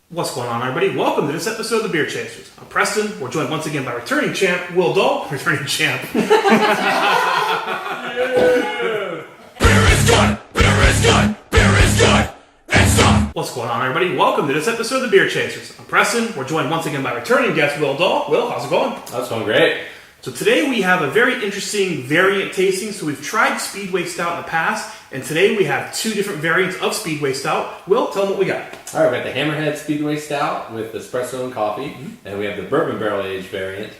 What's going on, everybody? Welcome to this episode of The Beer Chasers. I'm Preston. We're joined once again by returning champ, Will Dahl. Returning champ. Beer is good! Beer is good! Beer is good! It's tough! What's going on, everybody? Welcome to this episode of The Beer Chasers. I'm Preston. We're joined once again by returning guest, Will Dahl. Will, how's it going? That's going great. So today we have a very interesting variant tasting. So we've tried Speedway Stout in the past, and today we have two different variants of Speedway Stout. Will, tell them what we got. All right, we got the Hammerhead Speedway Stout with espresso and coffee, and we have the bourbon barrel aged variant,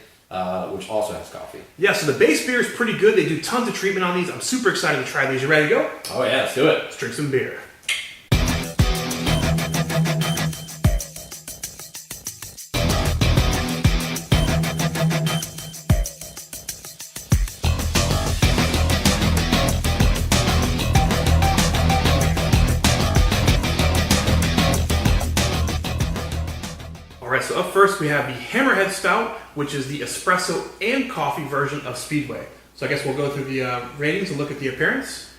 which also has coffee. Yeah, so the base beer is pretty good. They do tons of treatment on these. I'm super excited to try these. You ready to go? Oh yeah, let's do it. Let's drink some beer. Alright, so up first we have the Hammerhead Stout, which is the espresso and coffee version of Speedway. So I guess we'll go through the ratings and look at the appearance.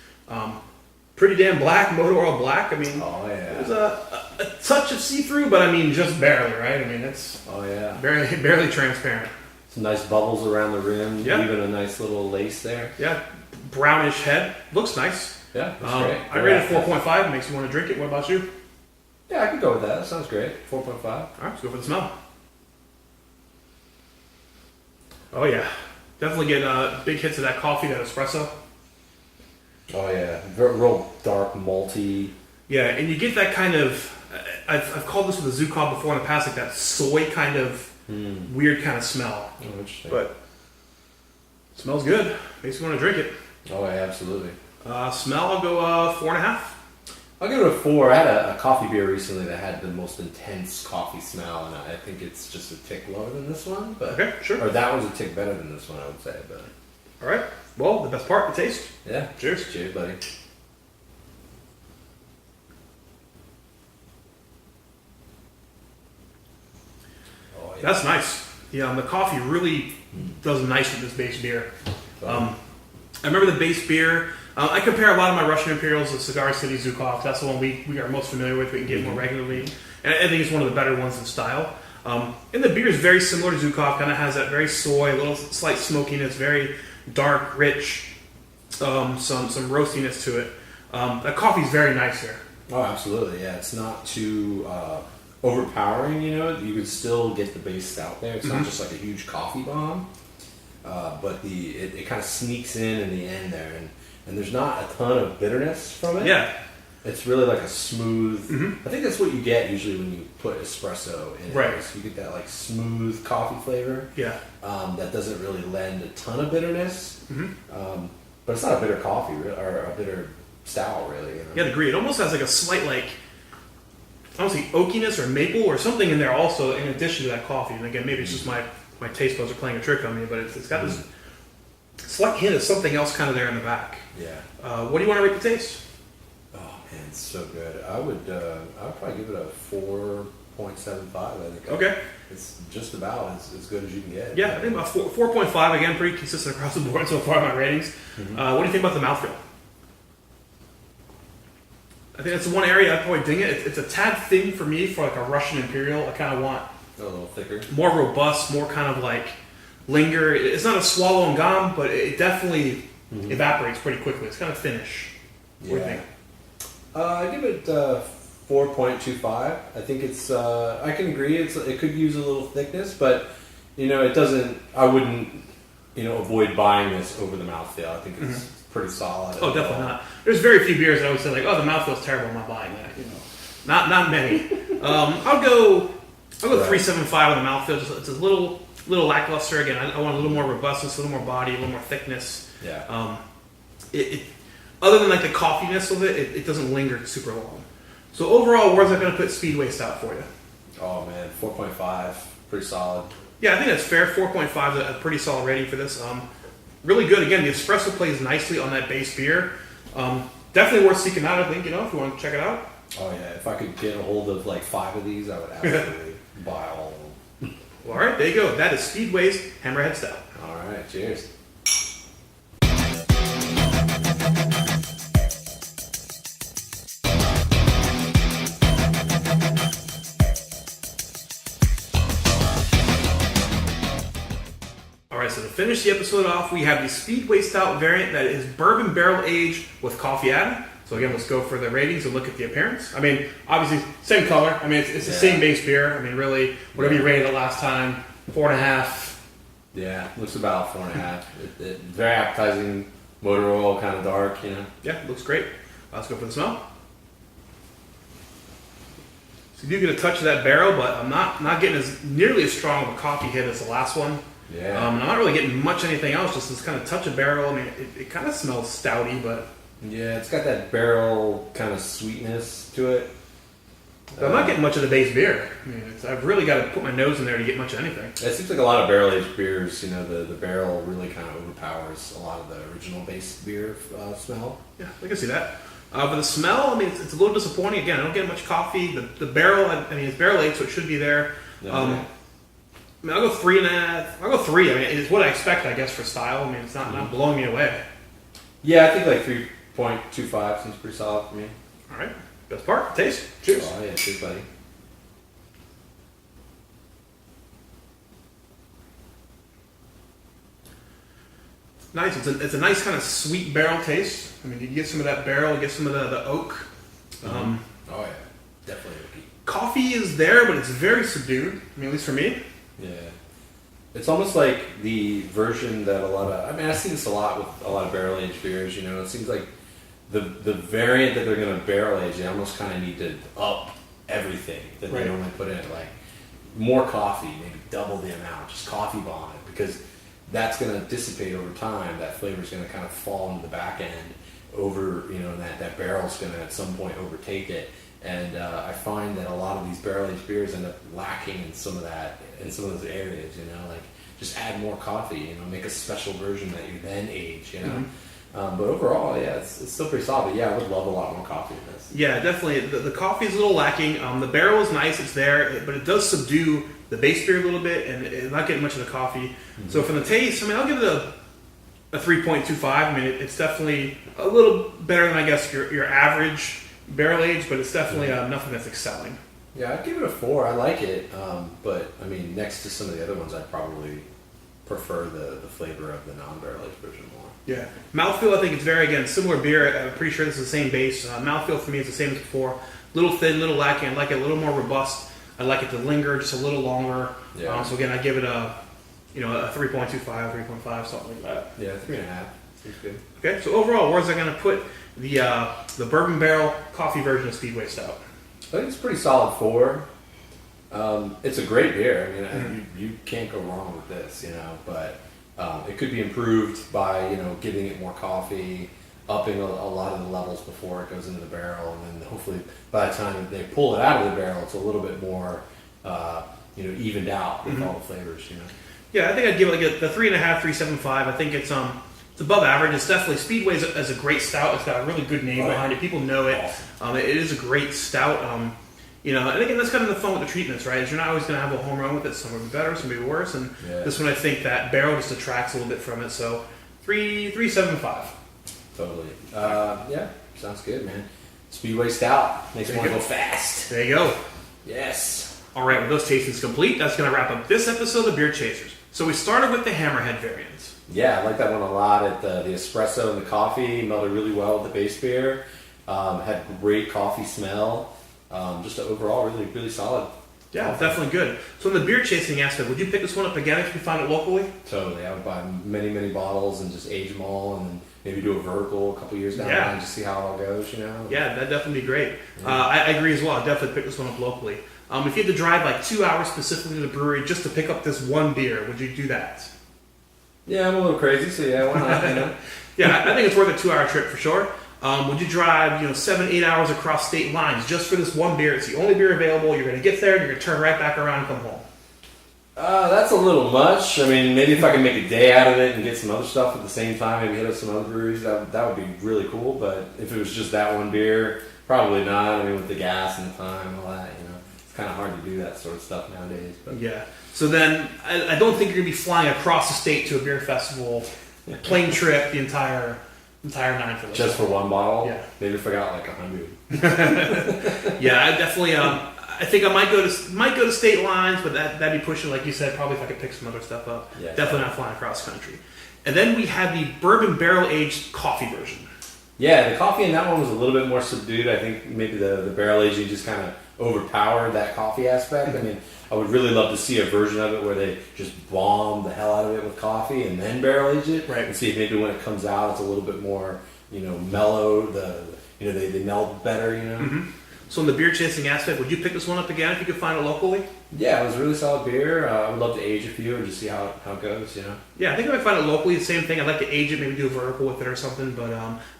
Pretty damn black, motor oil black. I mean, there's a touch of see-through, but I mean just barely, right? I mean, it's barely transparent. Some nice bubbles around the rim, Yeah. even a nice little lace there. Yeah, brownish head. Looks nice. Yeah, that's great. I rated 4.5. Makes you want to drink it. What about you? Yeah, I could go with that. That sounds great. 4.5. All right, let's go for the smell. Oh yeah, definitely get big hits of that coffee, that espresso. Oh yeah, real dark, malty. Yeah, and you get that kind of, I've called this with a Zukov before in the past, like that soy kind of weird kind of smell. Oh, interesting. But it smells good. Makes me want to drink it. Oh yeah, absolutely. Smell, I'll go 4.5. I'll give it a 4. I had a coffee beer recently that had the most intense coffee smell, and I think it's just a tick lower than this one. But Okay, sure. Or that one's a tick better than this one, I would say. But All right. Well, the best part, the taste. yeah, Cheers. cheers, buddy. Oh yeah. That's nice. Yeah, the coffee really does nice with this base beer. I remember the base beer. I compare a lot of my Russian Imperials to Cigar City Zukov. That's the one we are most familiar with. We can get more regularly. And I think it's one of the better ones in style. And the beer is very similar to Zukov. Kind of has that very soy, a little slight smokiness, very dark, rich, some roastiness to it. That coffee's very nice here. Oh, absolutely. Yeah, it's not too overpowering. You know, you could still get the base stout there. It's not just like a huge coffee bomb, but it kind of sneaks in the end there, and there's not a ton of bitterness from it. Yeah. It's really like a smooth. I think that's what you get usually when you put espresso in. Right. It. So you get that like smooth coffee flavor. Yeah. That doesn't really lend a ton of bitterness. But it's not a bitter coffee or a bitter stout, really. You know? Yeah, I'd agree. It almost has like a slight, like, I don't say oakiness or maple or something in there also in addition to that coffee. And again, maybe it's just my taste buds are playing a trick on me, but it's got this slight hint of something else kind of there in the back. Yeah. What do you want to rate the taste? Oh man, it's so good. I would probably give it a 4.75. I think. Okay. It's just about as good as you can get. Yeah, I think about 4.5. Again, pretty consistent across the board so far, my ratings. What do you think about the mouthfeel? I think that's the one area I'd probably ding it. It's a tad thin for me for like a Russian Imperial. I kind of want A little thicker. more robust, more kind of like linger. It's not a swallow and gone, but it definitely evaporates pretty quickly. It's kind of thinnish. What do you think? I give it 4.25. I think it's. I can agree. It could use a little thickness, but you know, it doesn't. I wouldn't, avoid buying this over the mouthfeel. I think it's pretty solid. Oh, definitely not. There's very few beers that I would say like, oh, the mouthfeel's terrible. I'm not buying that. Not many. I'll go 3.75 on the mouthfeel. Just, it's a little lackluster. Again, I want a little more robustness, a little more body, a little more thickness. Yeah. It other than like the coffiness of it, it doesn't linger super long. So overall, where's that going to put Speedway Stout for you? Oh man, 4.5, pretty solid. Yeah, I think that's fair. 4.5 is a pretty solid rating for this. Really good. Again, the espresso plays nicely on that base beer. Definitely worth seeking out, I think, if you want to check it out. Oh yeah, if I could get a hold of like 5 of these, I would absolutely buy all of them. Well, all right, there you go. That is Speedway's Hammerhead Stout. All right, cheers. right, so to finish the episode off, we have the Speedway Stout variant that is bourbon barrel aged with coffee added. So again, let's go for the ratings and look at the appearance. I mean, obviously, same color. I mean, it's the same base beer. I mean, really, whatever you rated it last time, 4.5. Yeah, looks about 4.5. Very appetizing, motor oil, kind of dark, you know. Yeah, looks great. Let's go for the smell. So you do get a touch of that barrel, but I'm not getting nearly as strong of a coffee hit as the last one. Yeah. I'm not really getting much anything else, just this kind of touch of barrel. I mean, it kind of smells stouty, but... Yeah, it's got that barrel kind of sweetness to it. But I'm not getting much of the base beer. I mean, I've really got to put my nose in there to get much of anything. It seems like a lot of barrel-aged beers, you know, the barrel really kind of overpowers a lot of the original base beer smell. Yeah, I can see that. But the smell, I mean, it's a little disappointing. Again, I don't get much coffee. The barrel, I mean, it's barrel aged, so it should be there. I mean, I'll go 3.5. I'll go 3. I mean, it's what I expect, I guess, for style. I mean, it's not blowing me away. Yeah, I think like 3.25 seems pretty solid for me. All right, best part, taste. Cheers. Oh yeah, cheers, buddy. Nice. It's a nice kind of sweet barrel taste. I mean, you get some of that barrel, you get some of the oak. Oh yeah, definitely oaky. Coffee is there, but it's very subdued. I mean, at least for me. Yeah. It's almost like the version that I mean, I see this a lot with a lot of barrel-aged beers, you know. It seems like the variant that they're going to barrel-age, they almost kind of need to up everything that they normally put in it. Like, more coffee, maybe double the amount, just coffee bomb it, because that's going to dissipate over time. That flavor's going to kind of fall into the back end over, you know, and that barrel's going to at some point overtake it. And I find that a lot of these barrel-aged beers end up lacking in some of that, in some of those areas, you know, like just add more coffee, you know, make a special version that you then age, you know. But overall, yeah, it's still pretty solid. But yeah, I would love a lot more coffee in this. Yeah, definitely. The coffee is a little lacking. The barrel is nice, it's there, but it does subdue the base beer a little bit, and it's not getting much of the coffee. So from the taste, I mean, I'll give it a 3.25. I mean, it's definitely a little better than, I guess, your average barrel age, but it's definitely nothing that's excelling. Yeah, I'd give it a 4. I like it, but I mean, next to some of the other ones, I'd probably prefer the flavor of the non-barrel aged version more. Yeah, mouthfeel, I think it's very, again, similar beer. I'm pretty sure this is the same base. Mouthfeel for me is the same as before. Little thin, little lacking. I like it a little more robust. I like it to linger just a little longer. Yeah. So again, I give it a 3.25, 3.5, something like that. Yeah, 3.5. Seems good. Okay, so overall, where's I going to put the bourbon barrel coffee version of Speedway Stout? I think it's a pretty solid 4. It's a great beer. I mean, you can't go wrong with this, you know. But it could be improved by, you know, giving it more coffee, upping a lot of the levels before it goes into the barrel, and then hopefully by the time they pull it out of the barrel, it's a little bit more, evened out with all the flavors, you know. Yeah, I think I'd give it like the 3.5, 3.75. I think it's above average. It's definitely Speedway is a great stout. It's got a really good name behind it. People know it. Awesome. It is a great stout. And again, that's kind of the fun with the treatments, right? Is you're not always going to have a home run with it. Some will be better, some will be worse. And this one, I think that barrel just detracts a little bit from it. So 3.75. Totally. Yeah, sounds good, man. Speedway Stout makes me want to go fast. There you go. Yes. All right, with those tastings complete, that's going to wrap up this episode of Beer Chasers. So we started with the Hammerhead variants. Yeah, I like that one a lot. The espresso and the coffee melded really well with the base beer. Had great coffee smell. Just overall really, really solid. Yeah, definitely good. So in the beer chasing aspect, would you pick this one up again if you found it locally? Totally. I would buy many, many bottles and just age them all, and then maybe do a vertical a couple years down the line and just see how it all goes, you know? Yeah, that'd definitely be great. Yeah. I agree as well. I'd definitely pick this one up locally. If you had to drive like 2 hours specifically to the brewery just to pick up this one beer, would you do that? Yeah, I'm a little crazy, so yeah, why not? You know? Yeah, I think it's worth a 2 hour trip for sure. Would you drive 7-8 hours across state lines just for this one beer? It's the only beer available. You're going to get there, and you're going to turn right back around and come home. That's a little much. I mean, maybe if I can make a day out of it and get some other stuff at the same time, maybe hit up some other breweries, that would be really cool. But if it was just that one beer, probably not. I mean, with the gas and the time and all that, it's kind of hard to do that sort of stuff nowadays. But. Yeah. So then, I don't think you're going to be flying across the state to a beer festival, plane trip, the entire 9 for this. Just for one bottle? Yeah. Maybe if I got like 100. Yeah, I definitely. I think I might go to state lines, but that'd be pushing, like you said, probably if I could pick some other stuff up. Yeah. Definitely not flying cross country. And then we had the bourbon barrel aged coffee version. Yeah, the coffee in that one was a little bit more subdued. I think maybe the barrel aging just kind of overpowered that coffee aspect. I mean, I would really love to see a version of it where they just bomb the hell out of it with coffee and then barrel age it, right? And see if maybe when it comes out, it's a little bit more, mellow. They melt better, Mm-hmm. So in the beer chasing aspect, would you pick this one up again if you could find it locally? Yeah, it was a really solid beer. I would love to age a few and just see how it goes, Yeah, I think if I find it locally, the same thing. I'd like to age it, maybe do a vertical with it or something, but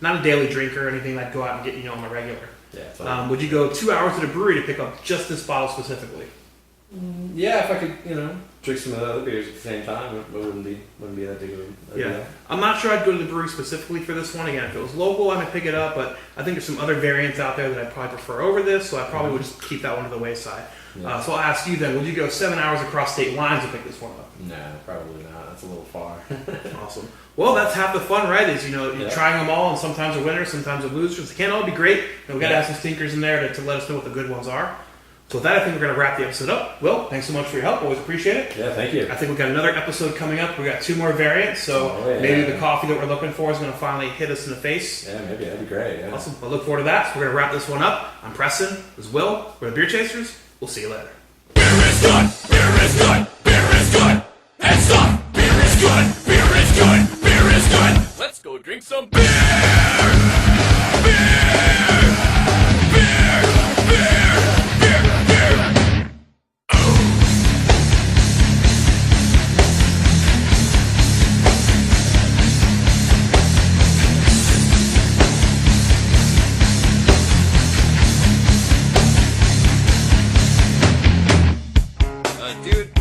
not a daily drinker or anything. I'd go out and get, on my regular. Yeah. Would you go 2 hours to the brewery to pick up just this bottle specifically? Yeah, if I could, drink some of the other beers at the same time, it wouldn't be that big of a deal. I'm not sure I'd go to the brewery specifically for this one. Again, if it was local, I might pick it up, but I think there's some other variants out there that I'd probably prefer over this, so I probably would just keep that one to the wayside. Yeah. So I'll ask you then, would you go 7 hours across state lines to pick this one up? No, probably not. That's a little far. Awesome. Well, that's half the fun, right? Is you're trying them all, and sometimes they're winners, sometimes they're losers. They can't all be great. We got to have some stinkers in there to let us know what the good ones are. So with that, I think we're going to wrap the episode up. Will, thanks so much for your help. Always appreciate it. Yeah, thank you. I think we've got another episode coming up. We got 2 more variants, so maybe the coffee that we're looking for is going to finally hit us in the face. Yeah, maybe. That'd be great. Yeah. Awesome. I look forward to that. So we're going to wrap this one up. I'm Preston. This is Will. We're the Beer Chasers. We'll see you later. Beer is good, beer is good, beer is good. And stop. Beer is good, beer is good, beer is good. Let's go drink some beer. Dude.